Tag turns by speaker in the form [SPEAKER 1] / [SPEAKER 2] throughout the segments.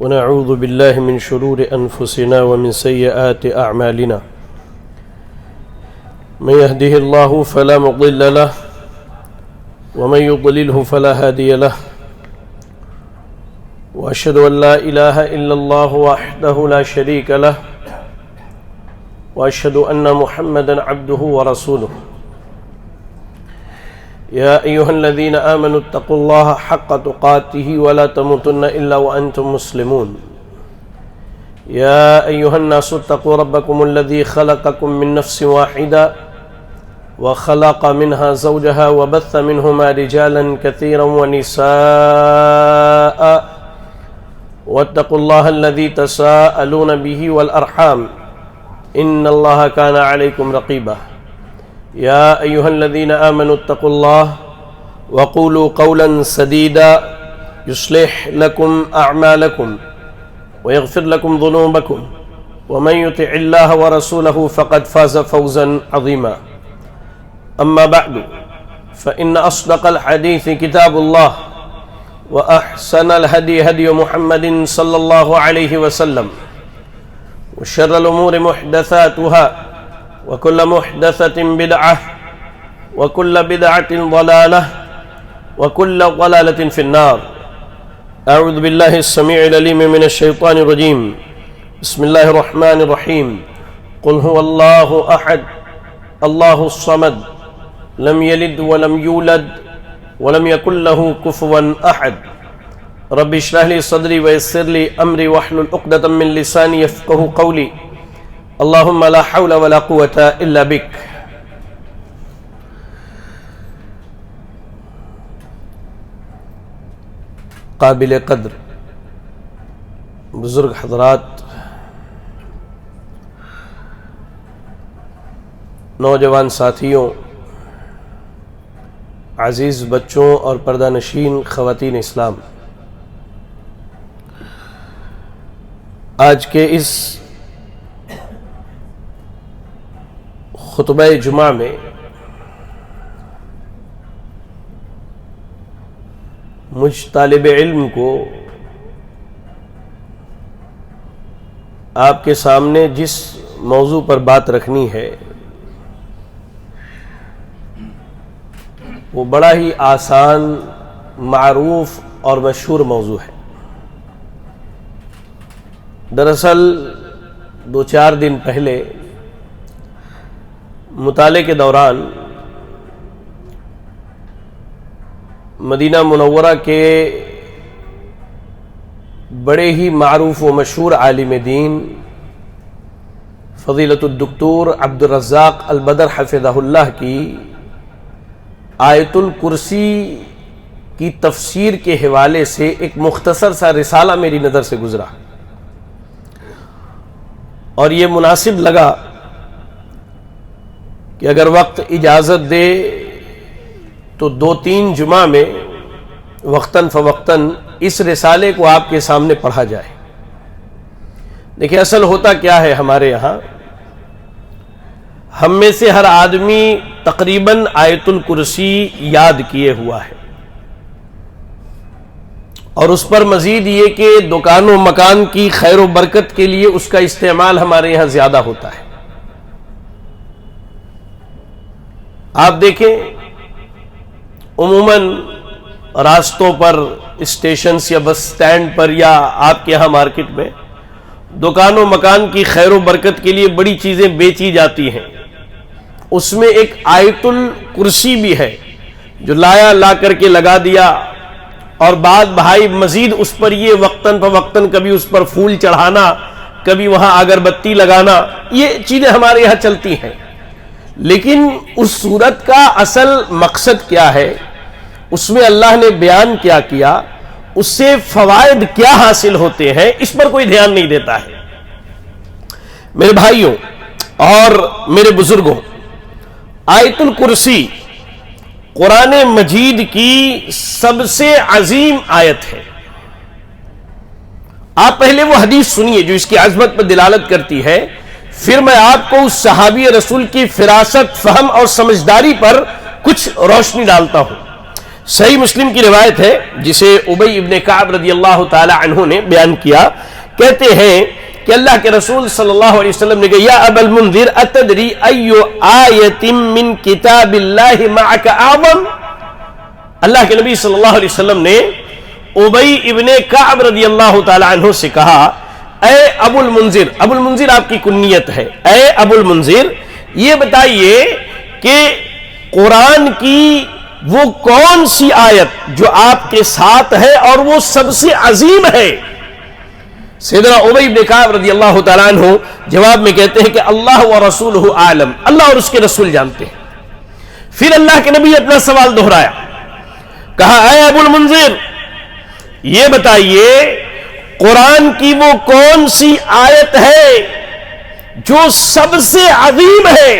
[SPEAKER 1] ونعوذ بالله من شرور أنفسنا ومن سيئات أعمالنا من يهده الله فلا مضل له ومن يضلله فلا هادي له وأشهد أن لا إله إلا الله وحده لا شريك له وأشهد أن محمدا عبده ورسوله يا أيها الذين آمنوا اتقوا الله حق تقاته ولا تموتن إلا وأنتم مسلمون يا أيها الناس اتقوا ربكم الذي خلقكم من نفس واحدة وخلق منها زوجها وبث منهما رجالا كثيرا ونساء واتقوا الله الذي تساءلون به والأرحام إن الله كان عليكم رقيبا يا أيها الذين آمنوا اتقوا الله وقولوا قولا سديدا يصلح لكم أعمالكم ويغفر لكم ذنوبكم ومن يطع الله ورسوله فقد فاز فوزا عظيما أما بعد فإن أصدق الحديث كتاب الله وأحسن الهدي هدي محمد صلى الله عليه وسلم وشر الأمور محدثاتها وكل محدثة بدعة وكل بدعة ضلالة وكل ضلالة في النار. أعوذ بالله السميع العليم من الشيطان الرجيم. بسم الله الرحمن الرحيم. قل هو الله أحد الله الصمد لم يلد ولم يولد ولم يكن له كفوا أحد. رب اشرح لي صدري ويسر لي أمري واحلل عقدة من لساني يفقهوا قولي. اللهم لا حول ولا قوة إلا بك. قابل قدر بزرگ حضرات، نوجوان ساتھیوں، عزیز بچوں اور پردہ نشین خواتین اسلام، آج کے اس خطبہ جمعہ میں مجھ طالب علم کو آپ کے سامنے جس موضوع پر بات رکھنی ہے وہ بڑا ہی آسان، معروف اور مشہور موضوع ہے. دراصل 2-4 دن پہلے مطالعے کے دوران مدینہ منورہ کے بڑے ہی معروف و مشہور عالم دین فضیلت الدکتور عبدالرزاق البدر حفظہ اللہ کی آیت الکرسی کی تفسیر کے حوالے سے ایک مختصر سا رسالہ میری نظر سے گزرا اور یہ مناسب لگا کہ اگر وقت اجازت دے تو 2-3 جمعہ میں وقتاً فوقتاً اس رسالے کو آپ کے سامنے پڑھا جائے. دیکھیں اصل ہوتا کیا ہے ہمارے یہاں، ہم میں سے ہر آدمی تقریباً آیت الکرسی یاد کیے ہوا ہے، اور اس پر مزید یہ کہ دکان و مکان کی خیر و برکت کے لیے اس کا استعمال ہمارے یہاں زیادہ ہوتا ہے. آپ دیکھیں عموماً راستوں پر، اسٹیشنز یا بس سٹینڈ پر یا آپ کے ہاں مارکیٹ میں دکان و مکان کی خیر و برکت کے لیے بڑی چیزیں بیچی جاتی ہیں. اس میں ایک آیت الکرسی بھی ہے جو لا کر کے لگا دیا، اور بعض بھائی مزید اس پر یہ وقتاً فوقتاً کبھی اس پر پھول چڑھانا، کبھی وہاں اگربتی لگانا، یہ چیزیں ہمارے یہاں چلتی ہیں. لیکن اس صورت کا اصل مقصد کیا ہے، اس میں اللہ نے بیان کیا کیا، اس سے فوائد کیا حاصل ہوتے ہیں، اس پر کوئی دھیان نہیں دیتا ہے. میرے بھائیوں اور میرے بزرگوں، آیت الکرسی قرآن مجید کی سب سے عظیم آیت ہے. آپ پہلے وہ حدیث سنیے جو اس کی عظمت پر دلالت کرتی ہے، پھر میں آپ کو اس صحابی رسول کی فراست، فہم اور سمجھداری پر کچھ روشنی ڈالتا ہوں. صحیح مسلم کی روایت ہے جسے ابی ابن کعب رضی اللہ تعالی عنہ نے بیان کیا، کہتے ہیں کہ اللہ کے رسول صلی اللہ علیہ وسلم نے کہا یا ابا المنذر اتدری ای آیت من کتاب اللہ معک اعظم؟ اللہ کے نبی صلی اللہ علیہ وسلم نے ابی ابن کعب رضی اللہ تعالی عنہ سے کہا اے ابو المنذر، ابو المنذر آپ کی کنیت ہے، اے ابو المنذر یہ بتائیے کہ قرآن کی وہ کون سی آیت جو آپ کے ساتھ ہے اور وہ سب سے عظیم ہے؟ سیدنا ابی بن کعب رضی اللہ تعالیٰ عنہ جواب میں کہتے ہیں کہ اللہ و رسولہ عالم، اللہ اور اس کے رسول جانتے ہیں۔ پھر اللہ کے نبی اپنا سوال دہرایا، کہا اے ابو المنذر یہ بتائیے قرآن کی وہ کون سی آیت ہے جو سب سے عظیم ہے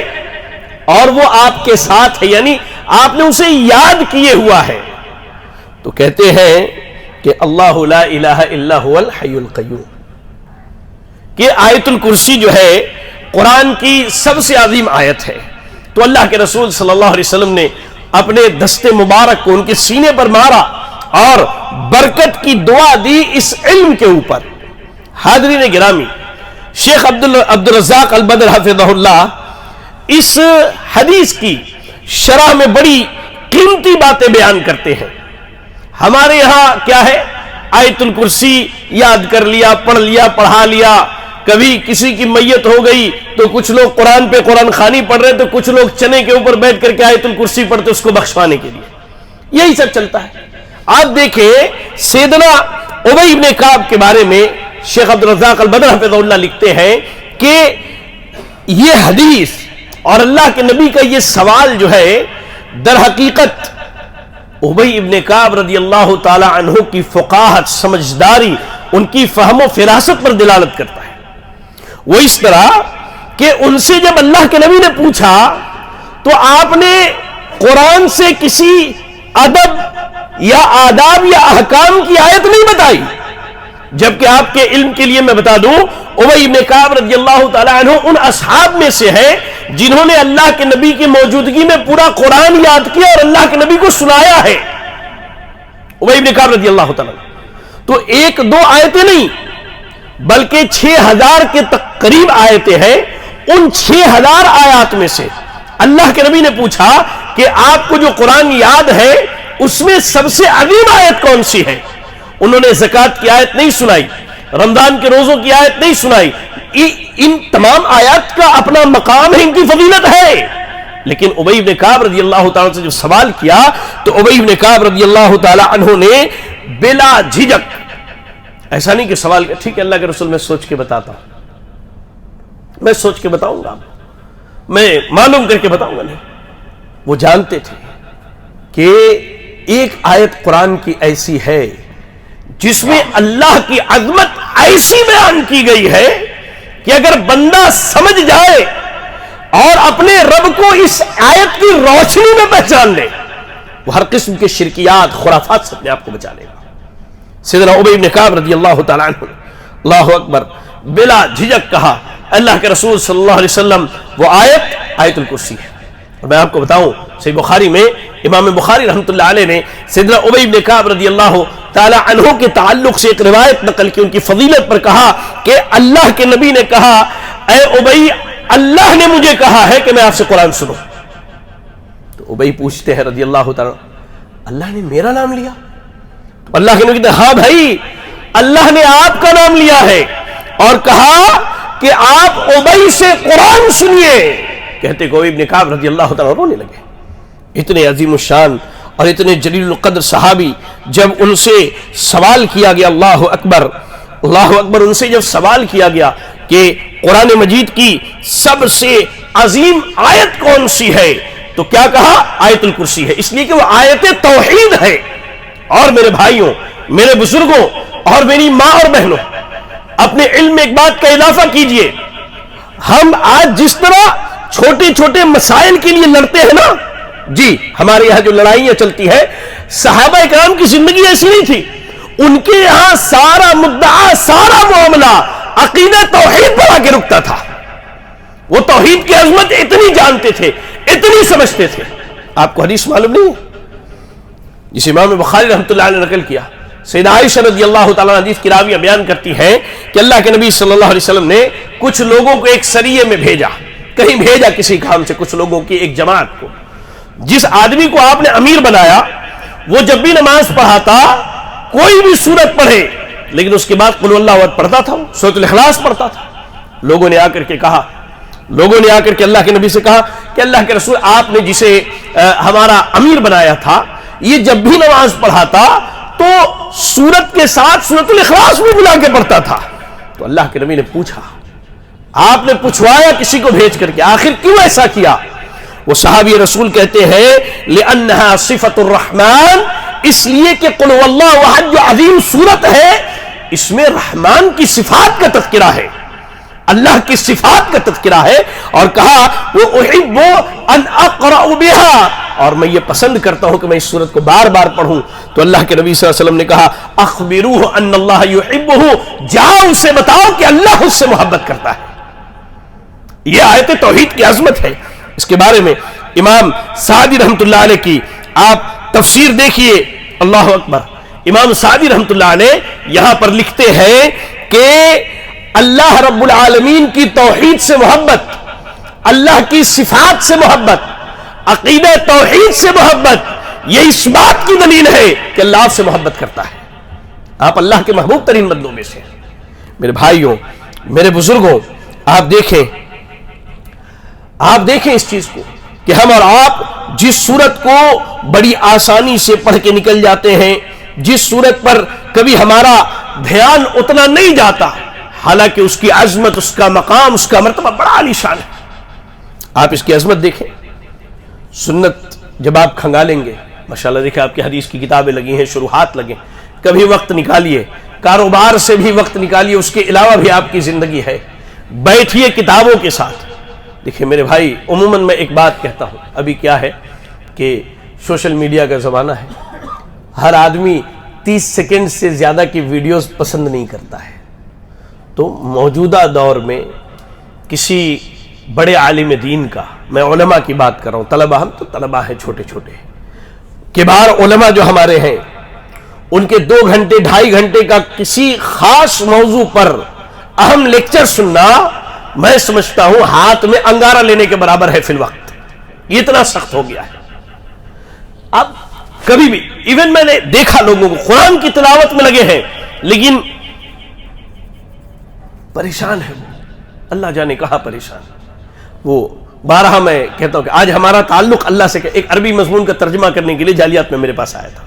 [SPEAKER 1] اور وہ آپ کے ساتھ ہے، یعنی آپ نے اسے یاد کیے ہوا ہے؟ تو کہتے ہیں کہ اللہ لا الہ الا هو الحی القیوم، کہ آیت الکرسی جو ہے قرآن کی سب سے عظیم آیت ہے۔ تو اللہ کے رسول صلی اللہ علیہ وسلم نے اپنے دست مبارک کو ان کے سینے پر مارا اور برکت کی دعا دی اس علم کے اوپر۔ حاضرین گرامی، شیخ عبد الرزاق البدر حفظہ اللہ اس حدیث کی شرح میں بڑی قیمتی باتیں بیان کرتے ہیں۔ ہمارے یہاں کیا ہے، آیت الکرسی یاد کر لیا، پڑھ لیا، پڑھا لیا، کبھی کسی کی میت ہو گئی تو کچھ لوگ قرآن پہ قرآن خوانی پڑھ رہے تو کچھ لوگ چنے کے اوپر بیٹھ کر کے آیت الکرسی پڑھتے اس کو بخشوانے کے لیے، یہی سب چلتا ہے۔ آپ دیکھیں سیدنا ابی ابن کعب کے بارے میں شیخ عبد الرزاق البدر حفظہ اللہ لکھتے ہیں کہ یہ حدیث اور اللہ کے نبی کا یہ سوال جو ہے در حقیقت ابی ابن کعب رضی اللہ تعالی عنہ کی فقاہت، سمجھداری، ان کی فہم و فراست پر دلالت کرتا ہے۔ وہ اس طرح کہ ان سے جب اللہ کے نبی نے پوچھا تو آپ نے قرآن سے کسی ادب یا آداب یا احکام کی آیت نہیں بتائی، جبکہ آپ کے علم کے لیے میں بتا دوں ابی ابن کعب رضی اللہ تعالی عنہ ان اصحاب میں سے ہے جنہوں نے اللہ کے نبی کی موجودگی میں پورا قرآن یاد کیا اور اللہ کے نبی کو سنایا ہے۔ ابی ابن کعب رضی اللہ تعالی عنہ تو ایک دو آیتیں نہیں بلکہ 6000 کے قریب آیتیں ہیں۔ ان 6000 آیات میں سے اللہ کے نبی نے پوچھا کہ آپ کو جو قرآن یاد ہے اس میں سب سے عظیم آیت کون سی ہے؟ انہوں نے زکوٰۃ کی آیت نہیں سنائی، رمضان کے روزوں کی آیت نہیں سنائی، ان تمام آیات کا اپنا مقام ہے، ان کی فضیلت ہے، لیکن ابی بن کعب رضی اللہ تعالیٰ سے جو سوال کیا تو ابی بن کعب رضی اللہ تعالیٰ عنہ نے بلا جھجک، ایسا نہیں کہ سوال کیا ٹھیک ہے اللہ کے رسول میں سوچ کے بتاتا ہوں، میں سوچ کے بتاؤں گا، میں معلوم کر کے بتاؤں گا، نہیں، وہ جانتے تھے کہ ایک آیت قرآن کی ایسی ہے جس میں اللہ کی عظمت ایسی بیان کی گئی ہے کہ اگر بندہ سمجھ جائے اور اپنے رب کو اس آیت کی روشنی میں پہچان لے وہ ہر قسم کے شرکیات، خرافات سے اپنے آپ کو بچا لے گا۔ سیدنا ابی بن کعب رضی اللہ تعالیٰ عنہ اللہ اکبر بلا جھجک کہا اللہ کے رسول صلی اللہ علیہ وسلم وہ آیت الکرسی ہے۔ اور میں آپ کو بتاؤں صحیح بخاری میں امام بخاری رحمۃ اللہ علیہ نے سیدنا ابی بن کعب رضی اللہ تعالی عنہ کے تعلق سے ایک روایت نقل کی، ان کی فضیلت پر کہا کہ اللہ کے نبی نے کہا اے ابی اللہ نے مجھے کہا ہے کہ میں آپ سے قرآن سنوں۔ تو ابی پوچھتے ہیں رضی اللہ تعالی اللہ نے میرا نام لیا؟ تو اللہ کے نبی کہتے ہیں ہاں بھائی اللہ نے آپ کا نام لیا ہے اور کہا کہ آپ ابی سے قرآن سنیے۔ کہتے کہ ابی ابن کعب رضی اللہ تعالیٰ رونے لگے۔ اتنے عظیم الشان اور اتنے جلیل القدر صحابی جب ان سے سوال کیا گیا، اللہ اکبر اللہ اکبر، ان سے جب سوال کیا گیا کہ قرآن مجید کی سب سے عظیم آیت کون سی ہے تو کیا کہا؟ آیت الکرسی ہے، اس لیے کہ وہ آیت توحید ہے۔ اور میرے بھائیوں، میرے بزرگوں اور میری ماں اور بہنوں، اپنے علم میں ایک بات کا اضافہ کیجئے، ہم آج جس طرح چھوٹے چھوٹے مسائل کے لیے لڑتے ہیں نا، جی ہمارے یہاں جو لڑائیاں چلتی ہے، صحابہ کرام کی زندگی ایسی نہیں تھی، ان کے یہاں سارا مدعا، سارا معاملہ عقیدہ توحید پر آ کے رکتا تھا۔ وہ توحید کی عظمت اتنی جانتے تھے، اتنی سمجھتے تھے۔ آپ کو حدیث معلوم نہیں ہے؟ جس امام بخاری رحمۃ اللہ علیہ نے نقل کیا، سیدہ عائشہ رضی اللہ تعالیٰ عنہ حدیث کی راویہ بیان کرتی ہیں کہ اللہ کے نبی صلی اللہ علیہ وسلم نے کچھ لوگوں کو ایک سریے میں بھیجا، کہیں بھیجا کسی کام سے، کچھ لوگوں کی ایک جماعت کو. جس آدمی کو آپ نے امیر بنایا وہ جب بھی نماز پڑھاتا کوئی بھی سورت پڑھے لیکن اس کے بعد قل اللہ احد پڑھتا تھا، سورۃ الاخلاص پڑھتا تھا. لوگوں نے آ کر کے اللہ کے نبی سے کہا کہ اللہ کے رسول، آپ نے جسے ہمارا امیر بنایا تھا یہ جب بھی نماز پڑھاتا تو سورت کے ساتھ سورۃ الاخلاص بھی بلا کے پڑھتا تھا. تو اللہ کے نبی نے پوچھا، آپ نے پوچھوایا کسی کو بھیج کر کے، آخر کیوں ایسا کیا؟ وہ صحابی رسول کہتے ہیں لأنها صفت الرحمن، اس لیے کہ قل هو اللہ احد جو عظیم سورت ہے اس میں رحمان کی صفات کا تذکرہ ہے، اللہ کی صفات کا تذکرہ ہے. اور کہا وہ احب ان اقرأ بها، اور میں یہ پسند کرتا ہوں کہ میں اس سورت کو بار بار پڑھوں. تو اللہ کے نبی صلی اللہ علیہ وسلم نے کہا اخبروه ان اللہ يحبه، جاؤ اسے بتاؤ کہ اللہ اس سے محبت کرتا ہے. یہ آیت توحید کی عظمت ہے. اس کے بارے میں امام سعدی رحمۃ اللہ علیہ کی آپ تفسیر دیکھیے، اللہ اکبر. امام سعدی رحمۃ اللہ علیہ یہاں پر لکھتے ہیں کہ اللہ رب العالمین کی توحید سے محبت، اللہ کی صفات سے محبت، عقیدہ توحید سے محبت، یہ اس بات کی دلیل ہے کہ اللہ آپ سے محبت کرتا ہے. آپ اللہ کے محبوب ترین بندوں میں سے. میرے بھائیوں، میرے بزرگوں، آپ دیکھیں اس چیز کو کہ ہم اور آپ جس سورت کو بڑی آسانی سے پڑھ کے نکل جاتے ہیں، جس سورت پر کبھی ہمارا دھیان اتنا نہیں جاتا، حالانکہ اس کی عظمت، اس کا مقام، اس کا مرتبہ بڑا عالی شان ہے. آپ اس کی عظمت دیکھیں. سنت جب آپ کھنگالیں گے، ماشاءاللہ دیکھیں آپ کی حدیث کی کتابیں لگی ہیں، شروحات لگیں، کبھی وقت نکالیے، کاروبار سے بھی وقت نکالیے، اس کے علاوہ بھی آپ کی زندگی ہے، بیٹھیے کتابوں کے ساتھ. دیکھیں میرے بھائی، عموماً میں ایک بات کہتا ہوں، ابھی کیا ہے کہ سوشل میڈیا کا زمانہ ہے، ہر آدمی 30 سیکنڈ سے زیادہ کی ویڈیوز پسند نہیں کرتا ہے. تو موجودہ دور میں کسی بڑے عالم دین کا، میں علماء کی بات کر رہا ہوں، طلبہ، ہم تو طلبہ ہیں چھوٹے چھوٹے، کبار علماء جو ہمارے ہیں، ان کے 2 گھنٹے 2.5 گھنٹے کا کسی خاص موضوع پر اہم لیکچر سننا، میں سمجھتا ہوں ہاتھ میں انگارہ لینے کے برابر ہے فی الوقت. یہ اتنا سخت ہو گیا ہے. اب کبھی بھی ایون میں نے دیکھا لوگوں کو قرآن کی تلاوت میں لگے ہیں لیکن پریشان ہے، وہ اللہ جانے کہاں پریشان. وہ بارہا میں کہتا ہوں کہ آج ہمارا تعلق اللہ سے، ایک عربی مضمون کا ترجمہ کرنے کے لیے جالیات میں میرے پاس آیا تھا.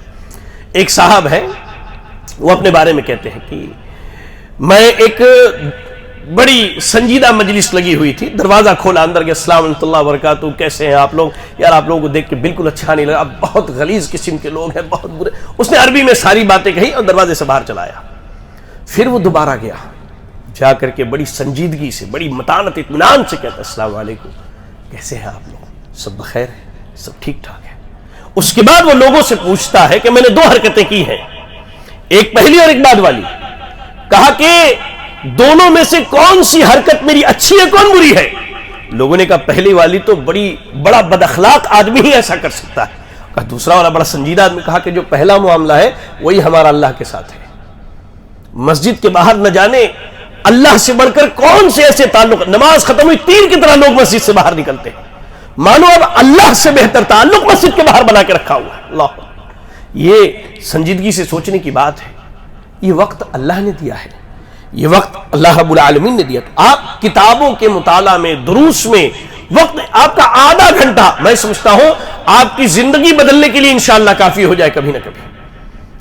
[SPEAKER 1] ایک صاحب ہیں، وہ اپنے بارے میں کہتے ہیں کہ میں ایک بڑی سنجیدہ مجلس لگی ہوئی تھی، دروازہ کھولا، اندر کے السلام علیکم اللہ وبرکاتہ، کیسے ہیں آپ لوگ؟ یار آپ لوگوں کو دیکھ کے بالکل اچھا نہیں لگا، بہت غلیظ قسم کے لوگ ہیں، بہت برے. اس نے عربی میں ساری باتیں کہی اور دروازے سے باہر چلایا. پھر وہ دوبارہ گیا، جا کر کے بڑی سنجیدگی سے، بڑی متانت اطمینان سے کہتا السلام علیکم، کیسے ہیں آپ لوگ؟ سب بخیر ہیں، سب ٹھیک ٹھاک ہے. اس کے بعد وہ لوگوں سے پوچھتا ہے کہ میں نے 2 حرکتیں کی ہیں، ایک پہلی اور ایک بعد والی. کہا کہ دونوں میں سے کون سی حرکت میری اچھی ہے، کون بری ہے؟ لوگوں نے کہا پہلی والی تو بڑا بد اخلاق آدمی ہی ایسا کر سکتا ہے. کہا دوسرا والا بڑا سنجیدہ آدمی. کہا کہ جو پہلا معاملہ ہے وہی ہمارا اللہ کے ساتھ ہے. مسجد کے باہر نہ جانے اللہ سے بڑھ کر کون سے ایسے تعلق، نماز ختم ہوئی تیر کی طرح لوگ مسجد سے باہر نکلتے ہیں، مانو اب اللہ سے بہتر تعلق مسجد کے باہر بنا کے رکھا ہوا ہے. اللہ، یہ سنجیدگی سے سوچنے کی بات ہے. یہ وقت اللہ نے دیا ہے، یہ وقت اللہ رب العالمین نے دیا. تو آپ کتابوں کے مطالعہ میں، دروس میں وقت آپ کا آدھا گھنٹہ، میں سمجھتا ہوں آپ کی زندگی بدلنے کے لیے انشاءاللہ کافی ہو جائے. کبھی نہ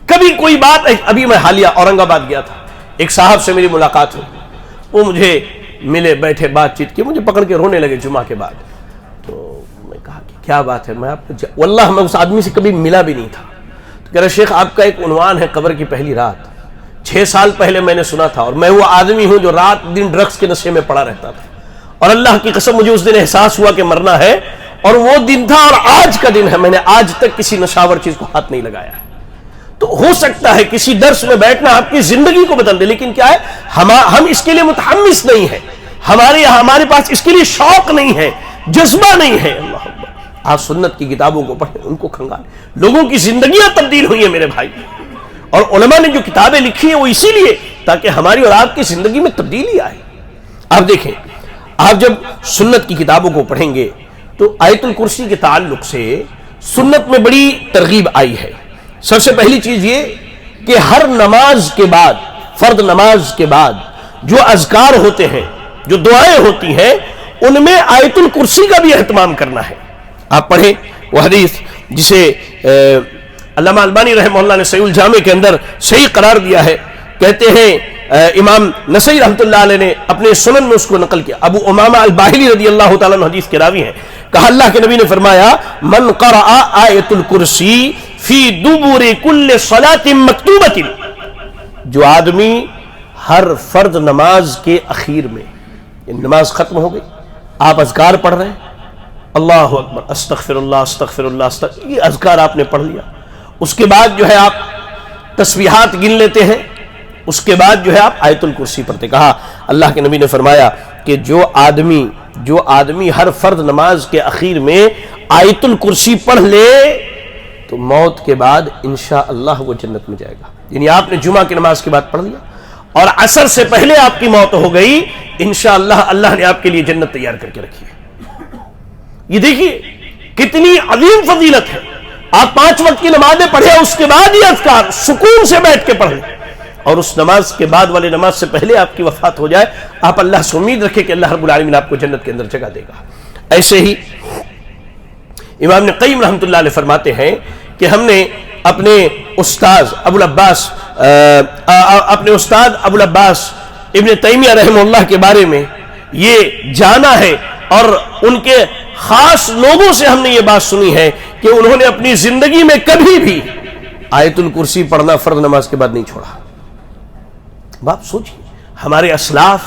[SPEAKER 1] کبھی کوئی بات. ابھی میں حالیہ اورنگ آباد گیا تھا، ایک صاحب سے میری ملاقات ہوئی، وہ مجھے ملے، بیٹھے، بات چیت کی، مجھے پکڑ کے رونے لگے جمعہ کے بعد. تو میں کہا کہ کیا بات ہے؟ میں آپ کو واللہ میں اس آدمی سے کبھی ملا بھی نہیں تھا. تو کہہ رہا شیخ آپ کا ایک عنوان ہے قبر کی پہلی رات، 6 سال پہلے میں نے سنا تھا، اور میں وہ آدمی ہوں جو رات دن ڈرگس کے نشے میں پڑا رہتا تھا، اور اللہ کی قسم مجھے اس دن احساس ہوا کہ مرنا ہے، اور وہ دن تھا اور آج کا دن ہے، میں نے آج تک کسی نشاور چیز کو ہاتھ نہیں لگایا ہے. تو ہو سکتا ہے کسی درس میں بیٹھنا آپ کی زندگی کو بدل دے، لیکن کیا ہے ہم اس کے لیے متحمس نہیں ہیں، ہمارے پاس اس کے لیے شوق نہیں ہے، جذبہ نہیں ہے. اللہ اکبر. آپ سنت کی کتابوں کو پڑھیں، ان کو کھنگالیں. لوگوں کی زندگیاں تبدیل ہوئی ہیں میرے بھائی، اور علماء نے جو کتابیں لکھی ہیں وہ اسی لیے تاکہ ہماری اور آپ کی زندگی میں تبدیلی آئے. آپ دیکھیں، آپ جب سنت کی کتابوں کو پڑھیں گے تو آیت الکرسی کے تعلق سے سنت میں بڑی ترغیب آئی ہے. سب سے پہلی چیز یہ کہ ہر نماز کے بعد، فرض نماز کے بعد جو اذکار ہوتے ہیں، جو دعائیں ہوتی ہیں، ان میں آیت الکرسی کا بھی اہتمام کرنا ہے. آپ پڑھیں وہ حدیث جسے علامہ البانی رحمہ اللہ نے صحیح الجامع کے اندر صحیح قرار دیا ہے. کہتے ہیں امام نسائی رحمۃ اللہ علیہ نے اپنے سنن میں اس کو نقل کیا. ابو امامہ الباہلی رضی اللہ تعالیٰ عنہ حدیث کے راوی ہیں. کہا اللہ کے نبی نے فرمایا من قرأ آیت الکرسی فی دبر کل صلاۃ مکتوبۃ، جو آدمی ہر فرض نماز کے اخیر میں، نماز ختم ہو گئی، آپ اذکار پڑھ رہے ہیں، اللہ اکبر، استغفر اللہ استغفر اللہ استغفر، یہ اذکار آپ نے پڑھ لیا. اس کے بعد جو ہے آپ تسبیحات گن لیتے ہیں، اس کے بعد جو ہے آپ آیت الکرسی پڑھتے. کہا اللہ کے نبی نے فرمایا کہ جو آدمی ہر فرض نماز کے اخیر میں آیت الکرسی پڑھ لے تو موت کے بعد انشاءاللہ وہ جنت میں جائے گا. یعنی آپ نے جمعہ کی نماز کے بعد پڑھ لیا اور عصر سے پہلے آپ کی موت ہو گئی، انشاءاللہ اللہ نے آپ کے لیے جنت تیار کر کے رکھی ہے. یہ دیکھیے کتنی عظیم فضیلت ہے. آپ 5 وقت کی نمازیں پڑھیں، اس کے بعد یہ اذکار سکون سے بیٹھ کے پڑھ لیں، اور اس نماز کے بعد والے نماز سے پہلے آپ کی وفات ہو جائے، آپ اللہ سے امید رکھیں کہ اللہ رب العالمین آپ کو جنت کے اندر جگہ دے گا. ایسے ہی امام ابن قیم رحمۃ اللہ علیہ فرماتے ہیں کہ ہم نے اپنے استاد ابو العباس ابن تیمیہ رحمہ اللہ کے بارے میں یہ جانا ہے، اور ان کے خاص لوگوں سے ہم نے یہ بات سنی ہے کہ انہوں نے اپنی زندگی میں کبھی بھی آیت الکرسی پڑھنا فرض نماز کے بعد نہیں چھوڑا. باپ سوچیے ہمارے اسلاف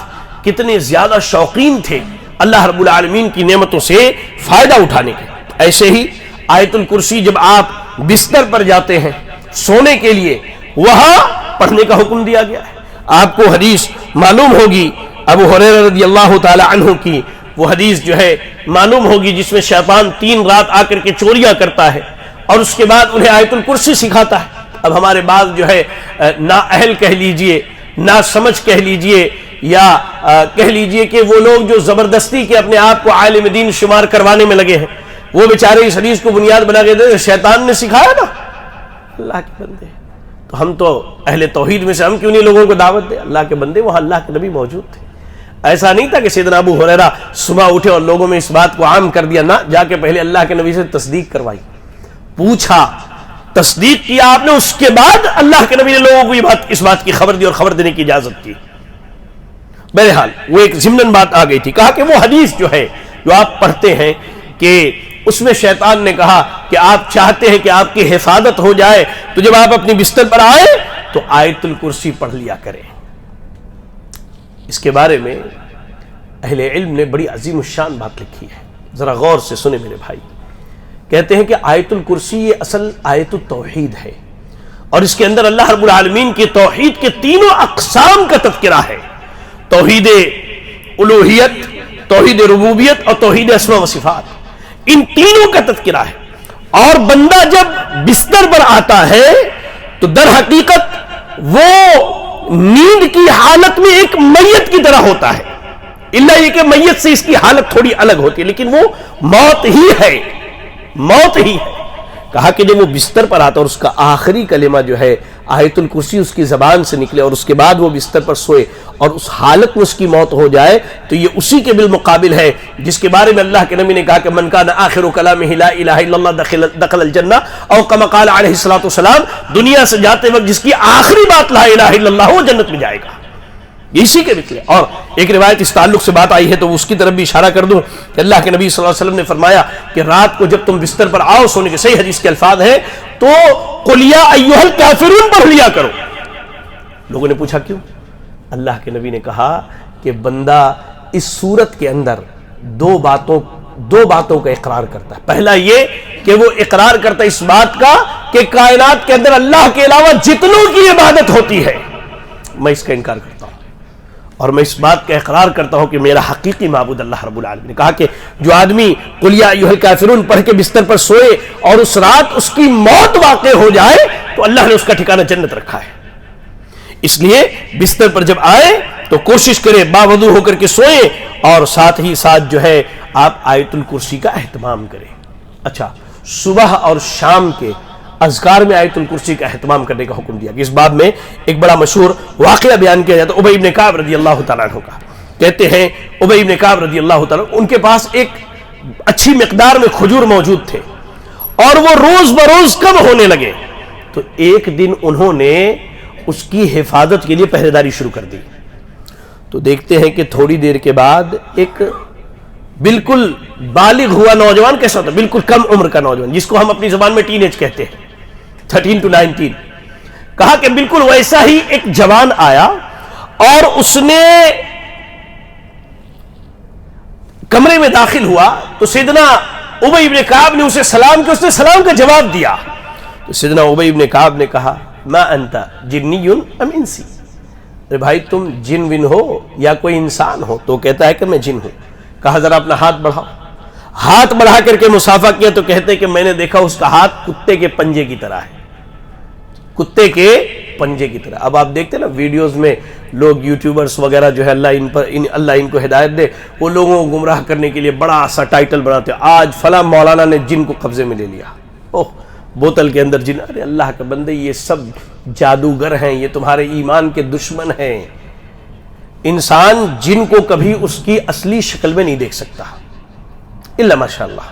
[SPEAKER 1] کتنے زیادہ شوقین تھے اللہ رب العالمین کی نعمتوں سے فائدہ اٹھانے کے. ایسے ہی آیت الکرسی جب آپ بستر پر جاتے ہیں سونے کے لیے، وہاں پڑھنے کا حکم دیا گیا ہے. آپ کو حدیث معلوم ہوگی ابو ہریرہ رضی اللہ تعالی عنہ کی، وہ حدیث جو ہے معلوم ہوگی جس میں شیطان 3 رات آ کر کے چوریاں کرتا ہے اور اس کے بعد انہیں آیت الکرسی سکھاتا ہے. اب ہمارے بعض جو ہے نااہل کہہ لیجئے، نا سمجھ کہہ لیجئے، یا کہہ لیجئے کہ وہ لوگ جو زبردستی کے اپنے آپ کو عالم دین شمار کروانے میں لگے ہیں، وہ بیچارے اس حدیث کو بنیاد بنا کے دے شیطان نے سکھایا نا. اللہ کے بندے، تو ہم تو اہل توحید میں سے ہم کیوں نہیں لوگوں کو دعوت دیں؟ اللہ کے بندے، وہاں اللہ کے نبی موجود تھے. ایسا نہیں تھا کہ سیدنا ابو ہریرہ صبح اٹھے اور لوگوں میں اس بات کو عام کر دیا، نہ، جا کے پہلے اللہ کے نبی سے تصدیق کروائی، پوچھا، تصدیق کیا آپ نے، اس کے بعد اللہ کے نبی نے لوگوں کو اس بات کی خبر دی اور خبر دینے کی اجازت کی. بہرحال وہ ایک ضمناً بات آ گئی تھی. کہا کہ وہ حدیث جو ہے جو آپ پڑھتے ہیں کہ اس میں شیطان نے کہا کہ آپ چاہتے ہیں کہ آپ کی حفاظت ہو جائے تو جب آپ اپنی بستر پر آئے تو آیت الکرسی پڑھ لیا کریں. اس کے بارے میں اہل علم نے بڑی عظیم الشان بات لکھی ہے، ذرا غور سے سنیں میرے بھائی. کہتے ہیں کہ آیت الکرسی یہ اصل آیت التوحید ہے، اور اس کے اندر اللہ رب العالمین کی توحید کے تینوں اقسام کا تذکرہ ہے. توحید الوہیت، توحید ربوبیت اور توحید اسماء و صفات، ان تینوں کا تذکرہ ہے. اور بندہ جب بستر پر آتا ہے تو در حقیقت وہ نیند کی حالت میں ایک میت کی طرح ہوتا ہے، اللہ یہ کہ میت سے اس کی حالت تھوڑی الگ ہوتی ہے، لیکن وہ موت ہی ہے، موت ہی ہے. کہا کہ جب وہ بستر پر آتا اور اس کا آخری کلمہ جو ہے آیت الکرسی اس کی زبان سے نکلے اور اس کے بعد وہ بستر پر سوئے اور اس حالت میں اس کی موت ہو جائے، تو یہ اسی کے بالمقابل ہے جس کے بارے میں اللہ کے نبی نے کہا کہ من کان آخر کلامہ لا الہ الا اللہ دخل الجنہ، او کما قال علیہ الصلوۃ والسلام، دنیا سے جاتے وقت جس کی آخری بات لا الہ الا اللہ وہ جنت میں جائے گا. اسی کے مثل. اور ایک روایت اس تعلق سے بات آئی ہے تو اس کی طرف بھی اشارہ کر دوں کہ اللہ کے نبی صلی اللہ علیہ وسلم نے فرمایا کہ رات کو جب تم بستر پر آؤ سونے کے، صحیح حدیث کے الفاظ ہیں، تو قل یا ایھا الکافرون پڑھ لیا کرو. لوگوں نے پوچھا کیوں؟ اللہ کے نبی نے کہا کہ بندہ اس صورت کے اندر دو باتوں کا اقرار کرتا ہے. پہلا یہ کہ وہ اقرار کرتا ہے اس بات کا کہ کائنات کے اندر اللہ کے علاوہ جتنوں کی عبادت ہوتی ہے میں اس کا انکار کرتا ہوں، اور میں اس بات کا اقرار کرتا ہوں کہ میرا حقیقی معبود اللہ رب العالمین نے کہا کہ جو آدمی قل یا ایھا الکافرون پڑھ کے بستر پر سوئے اور اس رات اس کی موت واقع ہو جائے تو اللہ نے اس کا ٹھکانہ جنت رکھا ہے. اس لیے بستر پر جب آئے تو کوشش کرے باوضو ہو کر کے سوئیں اور ساتھ ہی ساتھ جو ہے آپ آیت الکرسی کا اہتمام کریں. اچھا، صبح اور شام کے اذکار میں آیت الکرسی کا اہتمام کرنے کا حکم دیا. کہ اس باب میں ایک بڑا مشہور واقعہ بیان کیا جاتا ہے ابی بن کعب رضی اللہ تعالیٰ عنہ کا. کہتے ہیں ابی بن کعب رضی اللہ تعالیٰ عنہ ان کے پاس ایک اچھی مقدار میں کھجور موجود تھے اور وہ روز بروز کم ہونے لگے. تو ایک دن انہوں نے اس کی حفاظت کے لیے پہرے داری شروع کر دی. تو دیکھتے ہیں کہ تھوڑی دیر کے بعد ایک بالکل بالغ ہوا نوجوان، کیسا ہوتا ہے بالکل کم عمر کا نوجوان، جس کو ہم اپنی زبان میں ٹین ایج کہتے ہیں، 13 to 19، کہا کہ بالکل ویسا ہی ایک جوان آیا اور اس نے کمرے میں داخل ہوا تو سیدنا ابی بن کعب نے اسے سلام کیا، اس نے سلام کا جواب دیا. تو سیدنا ابی بن کعب نے کہا ما انت جنی ام انسی، ارے بھائی تم جن ون ہو یا کوئی انسان ہو؟ تو کہتا ہے کہ میں جن ہوں. کہا ذرا اپنا ہاتھ بڑھاؤ. ہاتھ بڑھا کر کے مصافحہ کیا تو کہتے کہ میں نے دیکھا اس کا ہاتھ کتے کے پنجے کی طرح ہے، کتے کے پنجے کی طرح. اب آپ دیکھتے ہیں نا ویڈیوز میں لوگ یوٹیوبرز وغیرہ جو ہے اللہ ان کو ہدایت دے، وہ لوگوں کو گمراہ کرنے کے لیے بڑا سا ٹائٹل بناتے ہیں، آج فلاں مولانا نے جن کو قبضے میں لے لیا، اوہ بوتل کے اندر جن. ارے اللہ کے بندے یہ سب جادوگر ہیں، یہ تمہارے ایمان کے دشمن ہیں. انسان جن کو کبھی اس کی اصلی شکل میں نہیں دیکھ سکتا الا ماشاءاللہ،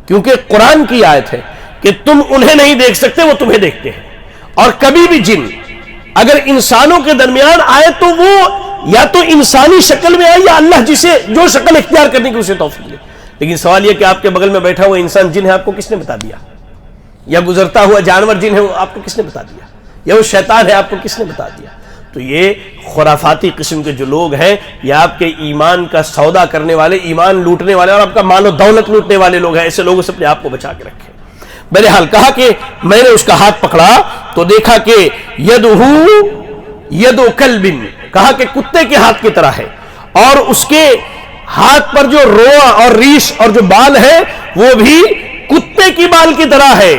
[SPEAKER 1] کیونکہ قرآن کی آیت ہے کہ تم انہیں نہیں دیکھ سکتے، وہ تمہیں دیکھتے ہیں. اور کبھی بھی جن اگر انسانوں کے درمیان آئے تو وہ یا تو انسانی شکل میں آئے یا اللہ جسے جو شکل اختیار کرنے کی اسے توفیق دے. لیکن سوال یہ کہ آپ کے بغل میں بیٹھا ہوا انسان جن ہے، آپ کو کس نے بتا دیا؟ یا گزرتا ہوا جانور جن ہے، وہ آپ کو کس نے بتا دیا؟ یا وہ شیطان ہے، آپ کو کس نے بتا دیا؟ تو یہ خرافاتی قسم کے جو لوگ ہیں، یہ آپ کے ایمان کا سودا کرنے والے، ایمان لوٹنے والے اور آپ کا مال و دولت لوٹنے والے لوگ ہیں. ایسے لوگوں سے اپنے آپ کو بچا کے رکھیں. بہرحال کہا کہ میں نے اس کا ہاتھ پکڑا تو دیکھا کہ یدو کلب، کہا کہ کتے کے ہاتھ کی طرح ہے، اور اس کے ہاتھ پر جو روا اور ریش اور جو بال ہے وہ بھی کتے کی بال کی طرح ہے.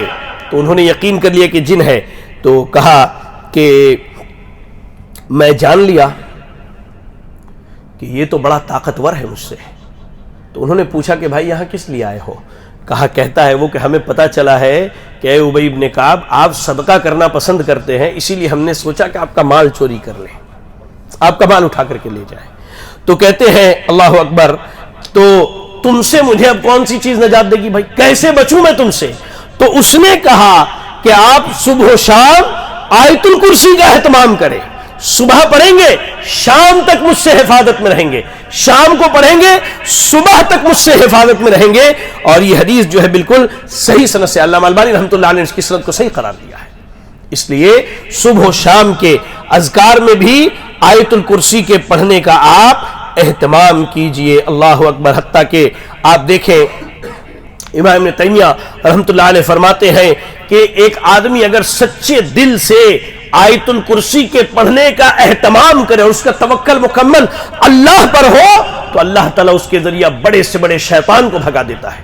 [SPEAKER 1] تو انہوں نے یقین کر لیا کہ جن ہے. تو کہا کہ میں جان لیا کہ یہ تو بڑا طاقتور ہے مجھ سے. تو انہوں نے پوچھا کہ بھائی یہاں کس لیے آئے ہو؟ کہتا ہے وہ کہ ہمیں پتا چلا ہے کہ اے ابی بن کعب آپ صدقہ کرنا پسند کرتے ہیں، اسی لیے ہم نے سوچا کہ آپ کا مال چوری کر لیں، آپ کا مال اٹھا کر کے لے جائیں. تو کہتے ہیں اللہ اکبر، تو تم سے مجھے اب کون سی چیز نجات دے گی بھائی، کیسے بچوں میں تم سے؟ تو اس نے کہا کہ آپ صبح و شام آیت الکرسی کا اہتمام کریں. صبح پڑھیں گے شام تک مجھ سے حفاظت میں رہیں گے، شام کو پڑھیں گے صبح تک مجھ سے حفاظت میں رہیں گے. اور یہ حدیث جو ہے بالکل صحیح سند سے، علامہ البانی رحمۃ اللہ علیہ نے اس کی سند کو صحیح قرار دیا ہے. اس لیے صبح و شام کے اذکار میں بھی آیت الکرسی کے پڑھنے کا آپ اہتمام کیجئے. اللہ اکبر. حتیٰ کہ آپ دیکھیں امام ابن تیمیہ رحمۃ اللہ علیہ فرماتے ہیں کہ ایک آدمی اگر سچے دل سے آیت الکرسی کے پڑھنے کا اہتمام کرے اور اس کا توکل مکمل اللہ پر ہو تو اللہ تعالیٰ اس کے ذریعہ بڑے سے بڑے شیطان کو بھگا دیتا ہے،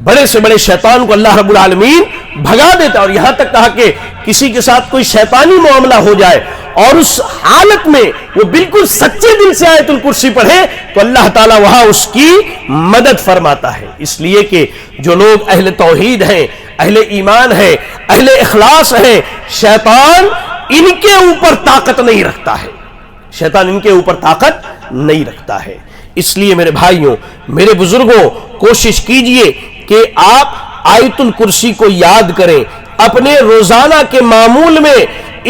[SPEAKER 1] بڑے سے بڑے شیطان کو اللہ رب العالمین بھگا دیتا ہے. اور یہاں تک کہا کہ کسی کے ساتھ کوئی شیطانی معاملہ ہو جائے اور اس حالت میں وہ بالکل سچے دل سے آیت الکرسی پڑھے تو اللہ تعالیٰ وہاں اس کی مدد فرماتا ہے. اس لیے کہ جو لوگ اہل توحید ہیں، اہل ایمان ہے، اہل اخلاص ہے، شیطان ان کے اوپر طاقت نہیں رکھتا ہے، شیطان ان کے اوپر طاقت نہیں رکھتا ہے. اس لیے میرے بھائیوں، میرے بزرگوں، کوشش کیجئے کہ آپ آیت الکرسی کو یاد کریں، اپنے روزانہ کے معمول میں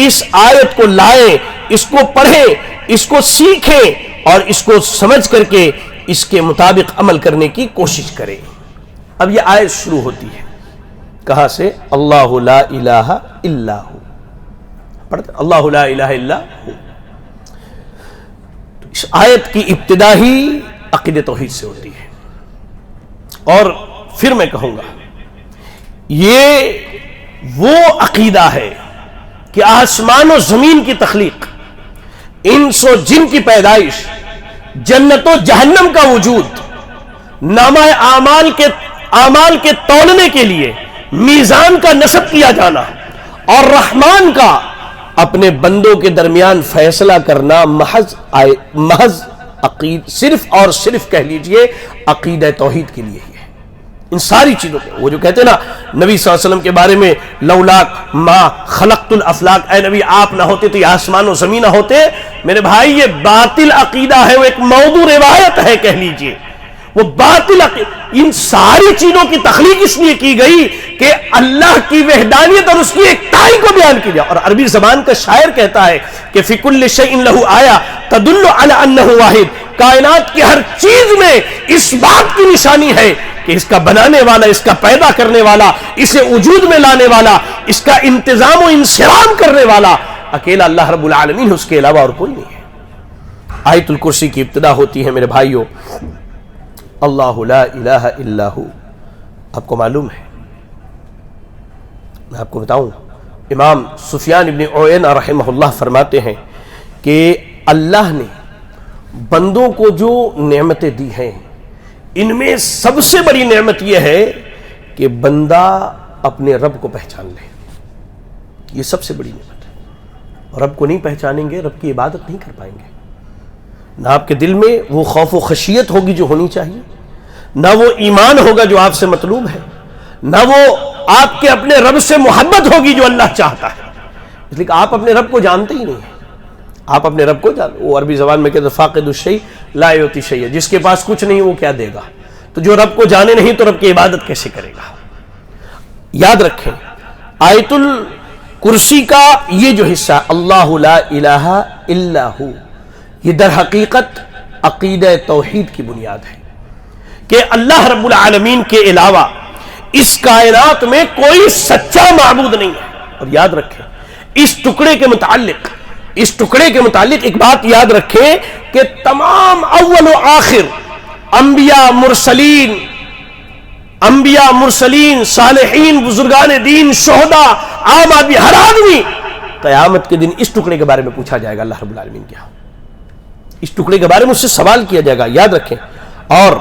[SPEAKER 1] اس آیت کو لائیں، اس کو پڑھیں، اس کو سیکھیں اور اس کو سمجھ کر کے اس کے مطابق عمل کرنے کی کوشش کریں. اب یہ آیت شروع ہوتی ہے کہاں سے؟ اللہ لا الہ الا ہو. پڑھتے اللہ لا الہ الا ہو. اس آیت کی ابتدا ہی عقیدہ توحید سے ہوتی ہے. اور پھر میں کہوں گا یہ وہ عقیدہ ہے کہ آسمان و زمین کی تخلیق، انس و جن کی پیدائش، جنت و جہنم کا وجود، نامہ اعمال کے تولنے کے لیے میزان کا نصب کیا جانا، اور رحمان کا اپنے بندوں کے درمیان فیصلہ کرنا محض صرف اور صرف کہہ لیجئے عقیدہ توحید کے لیے ہی ہے۔ ان ساری چیزوں کو، وہ جو کہتے ہیں نا نبی صلی اللہ علیہ وسلم کے بارے میں، لولاک ما خلقت الافلاک، اے نبی آپ نہ ہوتے تو یہ آسمان و زمین نہ ہوتے، میرے بھائی یہ باطل عقیدہ ہے، وہ ایک موضوع روایت ہے کہہ لیجئے، وہ باطل عقیدہ۔ ان ساری چیزوں کی تخلیق اس لیے کی گئی کہ اللہ کی وحدانیت اور اس کی ایکتائی کو بیان کی جائے۔ اور عربی زبان کا شاعر کہتا ہے کہ فی کل شیء لہ آیہ تدل علی انہ واحد، کائنات کی ہر چیز میں اس بات کی نشانی ہے کہ اس کا بنانے والا، اس کا پیدا کرنے والا، اسے وجود میں لانے والا، اس کا انتظام و انصرام کرنے والا اکیلا اللہ رب العالمین، اس کے علاوہ اور کوئی نہیں ہے۔ آیت الکرسی کی ابتدا ہوتی ہے میرے بھائیوں، اللہ لا الہ الا ہو۔ آپ کو معلوم ہے، میں آپ کو بتاؤں، امام سفیان ابن عیینہ رحمہ اللہ فرماتے ہیں کہ اللہ نے بندوں کو جو نعمتیں دی ہیں، ان میں سب سے بڑی نعمت یہ ہے کہ بندہ اپنے رب کو پہچان لے۔ یہ سب سے بڑی نعمت ہے۔ رب کو نہیں پہچانیں گے، رب کی عبادت نہیں کر پائیں گے۔ نہ آپ کے دل میں وہ خوف و خشیت ہوگی جو ہونی چاہیے، نہ وہ ایمان ہوگا جو آپ سے مطلوب ہے، نہ وہ آپ کے اپنے رب سے محبت ہوگی جو اللہ چاہتا ہے، اس لیے کہ آپ اپنے رب کو جانتے ہی نہیں ہیں۔ آپ اپنے رب کو جانتے، وہ عربی زبان میں کہتے ہیں فاقد الشیء لا یعطی شیئا، جس کے پاس کچھ نہیں وہ کیا دے گا؟ تو جو رب کو جانے نہیں تو رب کی عبادت کیسے کرے گا؟ یاد رکھیں، آیت الکرسی کا یہ جو حصہ اللہ لا الہ الا ہو، یہ در حقیقت عقیدہ توحید کی بنیاد ہے کہ اللہ رب العالمین کے علاوہ اس کائنات میں کوئی سچا معبود نہیں ہے۔ اور یاد رکھیں اس ٹکڑے کے متعلق ایک بات یاد رکھیں کہ تمام اول و آخر انبیاء مرسلین، صالحین، بزرگان دین، شہداء، عام آدمی، ہر آدمی قیامت کے دن اس ٹکڑے کے بارے میں پوچھا جائے گا اللہ رب العالمین کیا، اس ٹکڑے کے بارے میں اس سے سوال کیا جائے گا، یاد رکھیں۔ اور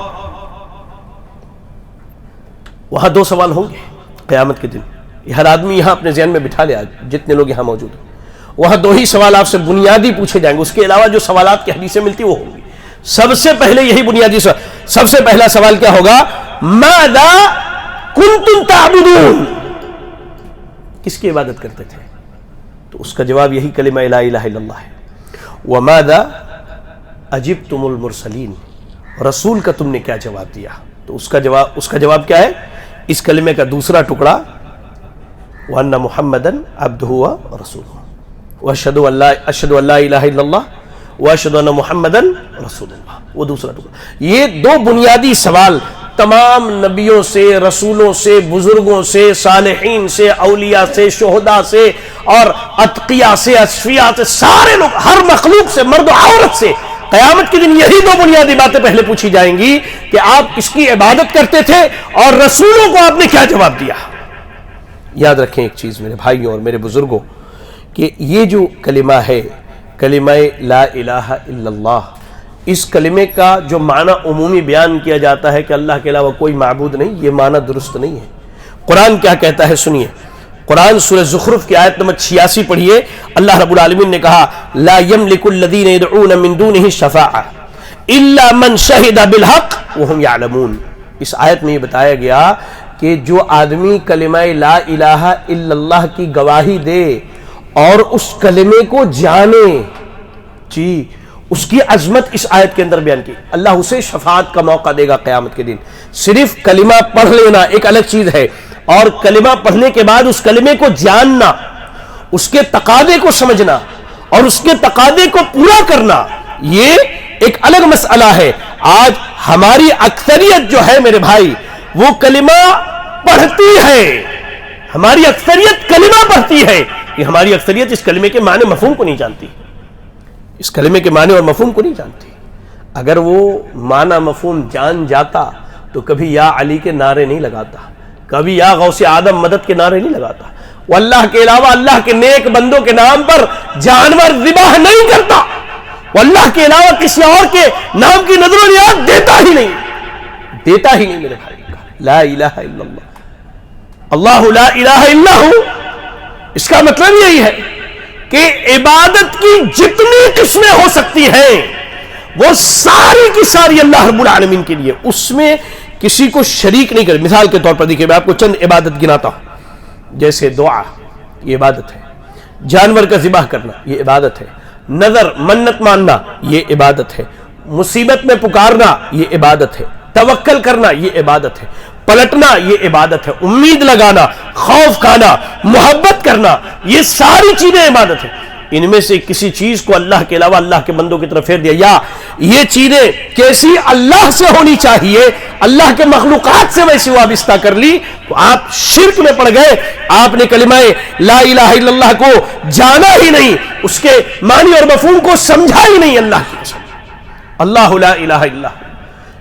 [SPEAKER 1] وہاں دو سوال ہوں گے قیامت کے دن، یہ ہر آدمی یہاں اپنے ذہن میں بٹھا لیا، جتنے لوگ یہاں موجود ہیں، وہاں دو ہی سوال آپ سے بنیادی پوچھے جائیں گے، اس کے علاوہ جو سوالات کی حدیثیں ملتی وہ ہوں گی۔ سب سے پہلے یہی بنیادی سوال، سب سے پہلا سوال کیا ہوگا؟ ماذا کنتم تعبدون، کس کی عبادت کرتے تھے؟ تو اس کا جواب یہی کلمہ لا الہ الا اللہ ہے۔ وماذا اجبتم المرسلین، رسول کا تم نے کیا جواب دیا؟ تو اس کا جواب کیا ہے؟ اس کلمے کا دوسرا ٹکڑا وَأَنَّ مُحَمَّدًا عَبْدُهُ وَرَسُولُهُ وَأَشْهَدُ أَن لَا إِلَٰهَ إِلَّا اللَّهُ وَأَشْهَدُ أَنَّ مُحَمَّدًا رَسُولُ اللَّهُ، وہ دوسرا ٹکڑا۔ یہ دو بنیادی سوال تمام نبیوں سے، رسولوں سے، بزرگوں سے، صالحین سے، اولیاء سے، شہداء سے اور اتقیاء سے، اصفیاء سے، سارے لوگ، ہر مخلوق سے، مرد و عورت سے، قیامت کے دن یہی دو بنیادی باتیں پہلے پوچھی جائیں گی کہ آپ کس کی عبادت کرتے تھے اور رسولوں کو آپ نے کیا جواب دیا۔ یاد رکھیں ایک چیز میرے بھائیوں اور میرے بزرگوں، کہ یہ جو کلمہ ہے، کلمہ لا الہ الا اللہ، اس کلمے کا جو معنی عمومی بیان کیا جاتا ہے کہ اللہ کے علاوہ کوئی معبود نہیں، یہ معنی درست نہیں ہے۔ قرآن کیا کہتا ہے سنیے، قرآن سورہ زخرف کی آیت نمبر 86 پڑھیے، اللہ رب العالمین نے کہا لا یملک الذین یدعون من دونہ الشفاعہ الا من شہد بالحق وہم یعلمون۔ اس آیت میں یہ بتایا گیا کہ جو آدمی کلمہ لا الہ الا اللہ کی گواہی دے اور اس کلمے کو جانے، جی اس کی عظمت اس آیت کے اندر بیان کی، اللہ اسے شفاعت کا موقع دے گا قیامت کے دن۔ صرف کلمہ پڑھ لینا ایک الگ چیز ہے، اور کلمہ پڑھنے کے بعد اس کلمے کو جاننا، اس کے تقاضے کو سمجھنا اور اس کے تقاضے کو پورا کرنا، یہ ایک الگ مسئلہ ہے۔ آج ہماری اکثریت جو ہے میرے بھائی وہ کلمہ پڑھتی ہے، ہماری اکثریت کلمہ پڑھتی ہے، یہ ہماری اکثریت اس کلمے کے معنی مفہوم کو نہیں جانتی، اس کلمے کے معنی اور مفہوم کو نہیں جانتی۔ اگر وہ معنی مفہوم جان جاتا تو کبھی یا علی کے نعرے نہیں لگاتا، کبھی یا غوث آدم مدد کے نعرے نہیں لگاتا، وہ اللہ کے علاوہ اللہ کے نیک بندوں کے نام پر جانور ذبح نہیں کرتا۔ وہ اللہ کے علاوہ کسی اور کے نام کی نظر و نیاز دیتا ہی نہیں میرے بھائی. لا الہ الا اللہ، اللہ لا الہ الا ہو، اس کا مطلب یہی ہے کہ عبادت کی جتنی قسمیں ہو سکتی ہیں وہ ساری کی ساری اللہ رب العالمین کے لیے، اس میں کسی کو شریک نہیں کرے. مثال کے طور پر دیکھیے، میں آپ کو چند عبادت گناتا ہوں. جیسے دعا، یہ عبادت ہے. جانور کا ذبح کرنا، یہ عبادت ہے. نظر منت ماننا، یہ عبادت ہے. مصیبت میں پکارنا، یہ عبادت ہے. توکل کرنا، یہ عبادت ہے. پلٹنا، یہ عبادت ہے. امید لگانا، خوف کھانا، محبت کرنا، یہ ساری چیزیں عبادت ہیں. ان میں سے کسی چیز کو اللہ کے علاوہ اللہ کے بندوں کی طرف پھیر دیا، یا یہ چیزیں کیسی اللہ سے ہونی چاہیے اللہ کے مخلوقات سے ویسی وابستہ کر لی، تو آپ شرک میں پڑ گئے. آپ نے کلمہ لا الہ الا اللہ کو جانا ہی نہیں، اس کے معنی اور مفہوم کو سمجھا ہی نہیں. اللہ کی قسم، اللہ لا الہ الا اللہ،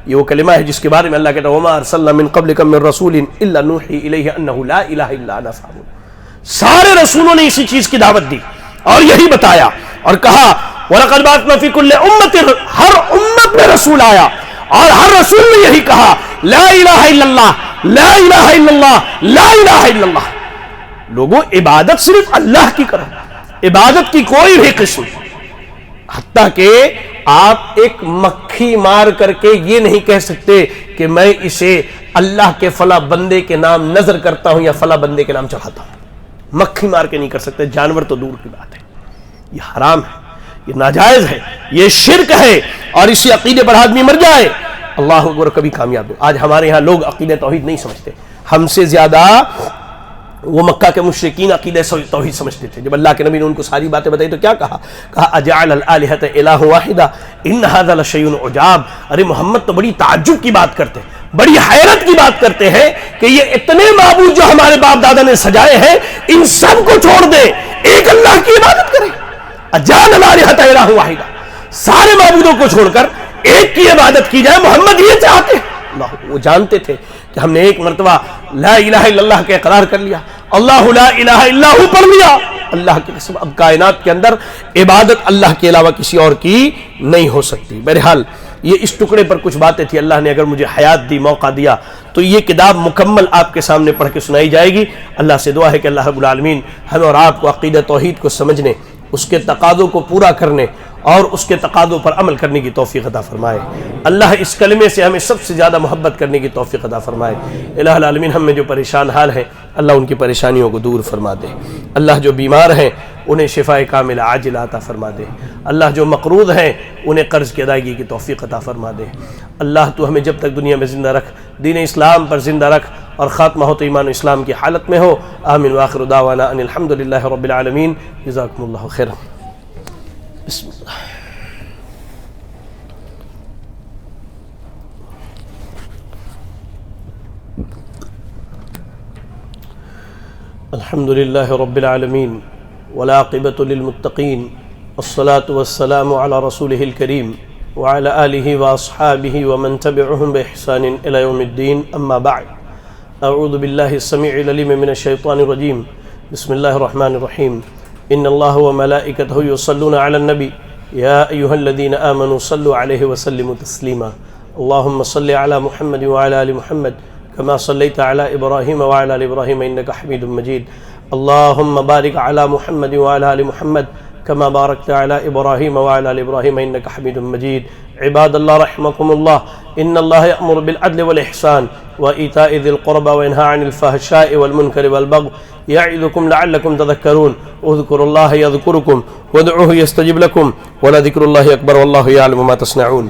[SPEAKER 1] یہ وہ کلمہ ہے جس کے بارے میں اللہ کہتا ہے وَمَا أَرْسَلْنَا مِن قَبْلِكَ مِن رَّسُولٍ إِلَّا نُوحِي إِلَيْهِ أَنَّهُ لَا إِلَهَ إِلَّا أَنَا فَاعْبُدُونِ. سارے رسولوں نے اسی چیز کی دعوت دی اور یہی بتایا اور کہا وَلَقَدْ بَعَثْنَا فِي كُلِّ أُمَّةٍ، ہر امت میں رسول آیا اور ہر رسول نے یہی کہا لا الہ الا اللہ، لا الہ الا اللہ، لا الہ الا اللہ. لوگوں، عبادت صرف اللہ کی کرو، عبادت کی کوئی بھی قسم، حتیٰ کہ آپ ایک مکھی مار کر کے یہ نہیں کہہ سکتے کہ میں اسے اللہ کے فلاں بندے کے نام نظر کرتا ہوں یا فلاں بندے کے نام چڑھاتا ہوں. مکھی مار کے نہیں کر سکتے. جانور تو دور کی بات ہے. یہ حرام ہے، یہ ناجائز ہے، یہ شرک ہے، اور اسی عقیدے پر آدمی مر جائے اللہ اکبر کبھی کامیاب ہو. آج ہمارے ہاں لوگ عقیدہ توحید نہیں سمجھتے. ہم سے زیادہ وہ مکہ کے مشرکین عقیدہ توحید سمجھتے تھے. جب اللہ کے نبی نے ان کو ساری باتیں بتائی تو کیا کہا اجعل الالہۃ الہ واحدہ ان ھذا لشیء عجاب. ارے محمد تو بڑی تعجب کی بات کرتے ہیں، بڑی حیرت کی بات کرتے ہیں کہ یہ اتنے معبود جو ہمارے باپ دادا نے سجائے ہیں، ان سب کو چھوڑ دیں، ایک اللہ کی عبادت کریں. اجعل الالہۃ الہ واحدہ، سارے معبودوں کو چھوڑ کر ایک کی عبادت کی جائے. محمد یہ چاہتے ہیں. وہ جانتے تھے کہ ہم نے ایک مرتبہ لا الہ الا اللہ کا اقرار کر لیا، اللہ لا الہ الا ہو پڑھ لیا، اللہ کی قسم اب کائنات کے اندر عبادت اللہ کے علاوہ کسی اور کی نہیں ہو سکتی. بہرحال یہ اس ٹکڑے پر کچھ باتیں تھی. اللہ نے اگر مجھے حیات دی، موقع دیا، تو یہ کتاب مکمل آپ کے سامنے پڑھ کے سنائی جائے گی. اللہ سے دعا ہے کہ اللہ رب العالمین ہمیں اور آپ کو عقیدہ توحید کو سمجھنے، اس کے تقاضوں کو پورا کرنے اور اس کے تقاضوں پر عمل کرنے کی توفیق عطا فرمائے. اللہ اس کلمے سے ہمیں سب سے زیادہ محبت کرنے کی توفیق عطا فرمائے. الہ العالمین ہم میں جو پریشان حال ہیں اللہ ان کی پریشانیوں کو دور فرما دے. اللہ جو بیمار ہیں انہیں شفاء کاملہ عاجلہ عطا فرما دے. اللہ جو مقروض ہیں انہیں قرض کی ادائیگی کی توفیق عطا فرما دے. اللہ تو ہمیں جب تک دنیا میں زندہ رکھ، دین اسلام پر زندہ رکھ، اور خاتمہ ہو تو ایمان و اسلام کی حالت میں ہو. آمین وآخر دعوانا ان الحمدللہ رب العالمین. جزاکم اللہ خیرا. بسم اللہ. الحمد للہ رب العالمین والعاقبۃ للمتقین والصلاة والسلام علی رسولہ الکریم وعلی آلہ واصحابہ ومن تبعہم بإحسان الی یوم الدین. اما بعد، اعوذ باللہ السمیع العلیم من الشیطان الرجیم. بسم اللہ الرحمن الرحیم. ان اللہ وملائکتہ یصلون علی النبی یا ایہا الذین آمنوا صلوا علیہ وسلموا تسلیما. اللہم صل علی محمد وعلی آل محمد كما صليت على إبراهيم وعلى آل إبراهيم إنك حميد مجيد. اللهم بارك على محمد وعلى آل محمد كما باركت على إبراهيم وعلى آل إبراهيم إنك حميد مجيد. عباد الله رحمكم الله، إن الله يأمر بالعدل والإحسان وإيتاء ذي القربى وينهى عن الفحشاء والمنكر والبغي يعظكم لعلكم تذكرون. اذكروا الله يذكركم وادعوه يستجب لكم ولذكر الله أكبر والله يعلم ما تصنعون.